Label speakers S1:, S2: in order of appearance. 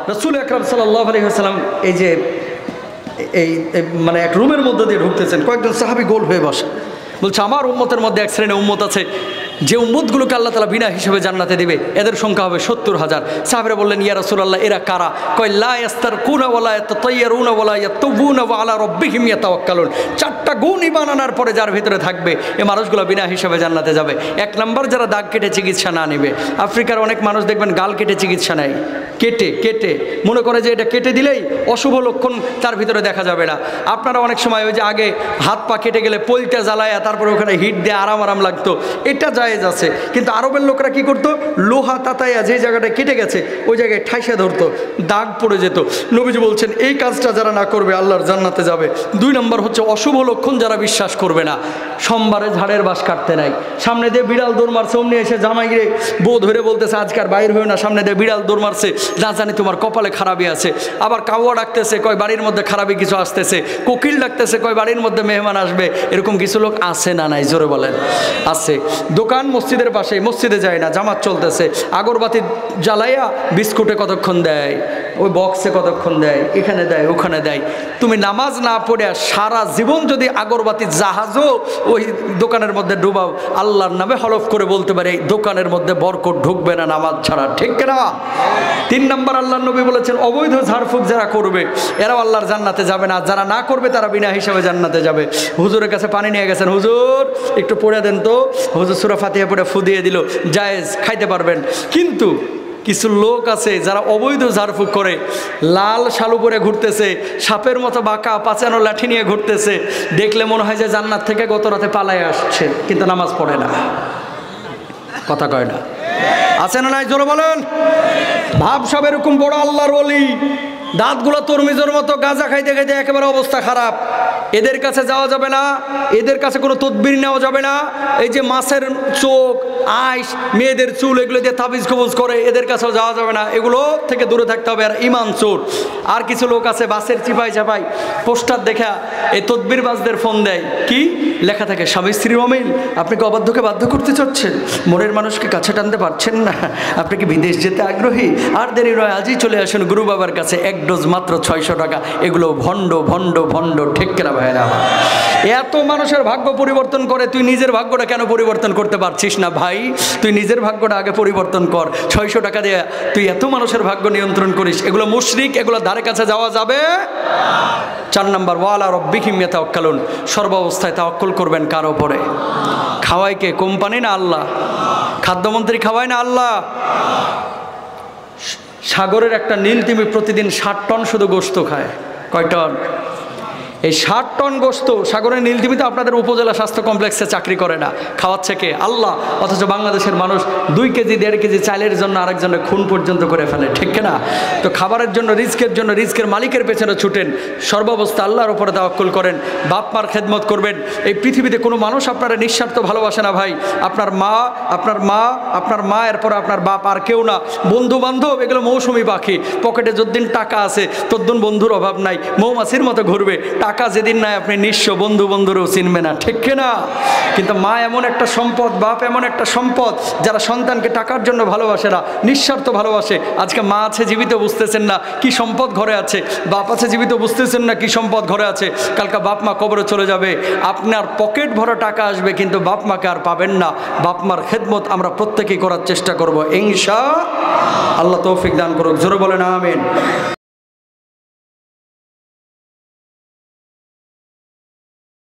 S1: রাসূল আকরাম সাল্লাল্লাহু আলাইহি ওয়াসাল্লাম এই যে এই মানে এক রুমের মধ্যে দিয়ে ঢুকতেছেন, কয়েকজন সাহাবী গোল হয়ে বসে, বলছে আমার উম্মতের মধ্যে এক শ্রেণীর উম্মত আছে যে উম্মতগুলোকে আল্লাহ তাআলা বিনা হিসেবে জান্নাতে দিবে, এদের সংখ্যা হবে ৭০,০০০। সাহাবীরা বললেন ইয়া রাসূলুল্লাহ এরা কারা? কয় লা ইয়াস্তারকুনা ওয়ালা ইয়াতাতায়্যারুনা ওয়ালা ইয়াতুবুনা ওয়া আলা রাব্বিহিম ইয়াতাওয়াক্কালুন। চারটা গুণ ঈমান আনার পরে যার ভিতরে থাকবে এই মানুষগুলো বিনা হিসেবে জান্নাতে যাবে। এক নাম্বার যারা দাগ কেটে চিকিৎসা না নেবে। আফ্রিকার অনেক মানুষ দেখবেন গাল কেটে চিকিৎসা নেয়, কেটে মনে করে যে এটা কেটে দিলেই অশুভ লক্ষণ তার ভিতরে দেখা যাবে না। আপনারা অনেক সময় ওই যে আগে হাত পা কেটে গেলে পলটা জ্বালায়া তারপরে ওখানে হিট দিয়ে আরাম লাগতো, এটা জায়েজ আছে। কিন্তু আরবের লোকরা কি করতো, লোহা তাতাইয়া যে জায়গাটা কেটে গেছে ওই জায়গায় ঠাইসা ধরতো, দাগ পড়ে যেত। নবীজি বলছেন এই কাজটা যারা না করবে আল্লাহর জান্নাতে যাবে। 2 নম্বর হচ্ছে অশুভ লক্ষণ যারা বিশ্বাস করবে না। সোমবারে ঝাড়ের বাস কাটতে নাই, সামনে দিয়ে বিড়াল দৌড় মারছে, অমনি এসে জামাই রে বউ ধরে বলতেছে আজকার বাইর হয়েও না, সামনে দিয়ে বিড়াল দৌড় মারছে, না জানি তোমার কপালে খারাপই আছে। আবার কাউয়া ডাকতেছে, কয় বাড়ির মধ্যে খারাপই কিছু আসতেছে। কোকিল ডাকতেছে, কয় বাড়ির মধ্যে মেহমান আসবে। এরকম কিছু লোক আছে না নাই? জোরে বলেন আছে। দোকান মসজিদের পাশে, মসজিদে যায় না, জামাত চলতেছে, আগরবাতি জ্বালাইয়া বিস্কুটে কতক্ষণ দেয়, ওই বক্সে কতক্ষণ দেয়, এখানে দেয় ওখানে দেয়। তুমি নামাজ না পড়ে সারা জীবন যদি আগরবাতির জাহাজও ওই দোকানের মধ্যে ডুবাও, আল্লাহর নামে হলফ করে বলতে পারে এই দোকানের মধ্যে বরকত ঢুকবে না নামাজ ছাড়া, ঠিক না? 3 নম্বর আল্লাহর নবী বলেছেন অবৈধ ঝাড়ফুঁক যারা করবে এরাও আল্লাহর জান্নাতে যাবে না, যারা না করবে তারা বিনা হিসাবে জান্নাতে যাবে। হুজুরের কাছে পানি নিয়ে গেছেন, হুজুর একটু পড়ে দেন তো, হুজুর সূরা ফাতিহা পড়ে ফু দিয়ে দিল, জায়েজ, খাইতে পারবেন। কিন্তু কিছু লোক আছে যারা অবৈধ ঝাড়ফুঁক করে, লাল শালু পরে ঘুরতেছে, সাপের মতো বাঁকা পাচানো লাঠি নিয়ে ঘুরতেছে, দেখলে মনে হয় যে জান্নাত থেকে গত রাতে পালায় আসছে, কিন্তু নামাজ পড়ে না, কথা কয় না। আছে না নাই? জোরে বলেন। ভাব সব এরকম বড় আল্লাহর ওলি, দাঁতগুলো তরমিজের মতো, গাঁজা খাইতে খাইতে একেবারে অবস্থা খারাপ। এদের কাছে যাওয়া যাবে না, এদের কাছে কোনো তদবির নেওয়া যাবে না। এই যে মাছের চোখ, আইস, মেয়েদের চুল, এগুলো দিয়ে তাবিজ কবজ করে, এদের কাছেও যাওয়া যাবে না, এগুলো থেকে দূরে থাকতে হবে। আর ইমান চোর। আর কিছু লোক আছে বাসের চিপাই চাপাই পোস্টার দেখা এই তদবিরবাজদের ফোন দেয়, কি লেখা থাকে, স্বামী স্ত্রীর অমিল, আপনি কি অবাধ্যকে বাধ্য করতে চাচ্ছেন, মনের মানুষকে কাছে টানতে পারছেন না, আপনি কি বিদেশ যেতে আগ্রহী, আর দেরি নয় আজই চলে আসুন গুরু বাবার কাছে, 1 ডোজ মাত্র 600 টাকা। এগুলো ভণ্ড ভণ্ড ভণ্ড, ঠিক কিনা ভাইরা? এত মানুষের ভাগ্য পরিবর্তন করে, তুই নিজের ভাগ্যটা কেন পরিবর্তন করতে পারছিস না ভাই? তুই নিজের ভাগ্যটা আগে পরিবর্তন কর। 600 টাকা দিয়ে তুই এত মানুষের ভাগ্য নিয়ন্ত্রণ করিস, এগুলো মুশরিক, এগুলো ধারে কাছে যাওয়া যাবে। 4 নম্বর ওয়ালা রাব্বিহিম ইয়াতাওয়াক্কালুন, সর্বাবস্থায় তাওয়াক্কুল করবেন কার উপরে? খাওয়ায় কে? কোম্পানি না আল্লাহ? খাদ্যমন্ত্রী খাওয়ায় না আল্লাহ? সাগরের একটা নীল তিমি প্রতিদিন 60 টন শুধু গোশত খায়। কয় টন? এই 60 টন গোশত সাগরের নীলতিমিতে আপনাদের উপজেলা স্বাস্থ্য কমপ্লেক্সে চাকরি করে না, খাওয়াচ্ছে কে? আল্লাহ। অথচ বাংলাদেশের মানুষ 2 কেজি 1.5 কেজি চালের জন্য আরেকজনের খুন পর্যন্ত করে ফেলে, ঠিক না? তো খাবারের জন্য, রিজকের মালিকের পেছনে ছুটেন, সর্বাবস্থা আল্লাহর উপরে তাওয়াক্কুল করেন, বাপ মার খেদমত করবেন। এই পৃথিবীতে কোনো মানুষ আপনারা নিঃস্বার্থ ভালোবাসে না ভাই। আপনার মা, এরপর আপনার বাপ, আর কেউ না। বন্ধু বান্ধব এগুলো মৌসুমি পাখি, পকেটে যতদিন টাকা আছে ততদিন বন্ধুর অভাব নাই, মৌমাছির মতো ঘুরবে। টাকা যেদিন নাই আপনি নিঃস্ব, বন্ধুরেও চিনবে না, ঠিক না? কিন্তু মা এমন একটা সম্পদ, বাপ এমন একটা সম্পদ, যারা সন্তানকে টাকার জন্য ভালোবাসে না, নিঃস্বার্থ ভালোবাসে। আজকে মা আছে জীবিত, বুঝতেছেন না কি সম্পদ ঘরে আছে, বাপ আছে জীবিত, বুঝতেছেন না কি সম্পদ ঘরে আছে। কালকে বাপ মা কবরে চলে যাবে, আপনার পকেট ভরা টাকা আসবে, কিন্তু বাপ মাকে আর পাবেন না। বাপ মার খেদমত আমরা প্রত্যেকেই করার চেষ্টা করব ইনশাআল্লাহ। তৌফিক দান করুক, জোরে বলেন আমিন।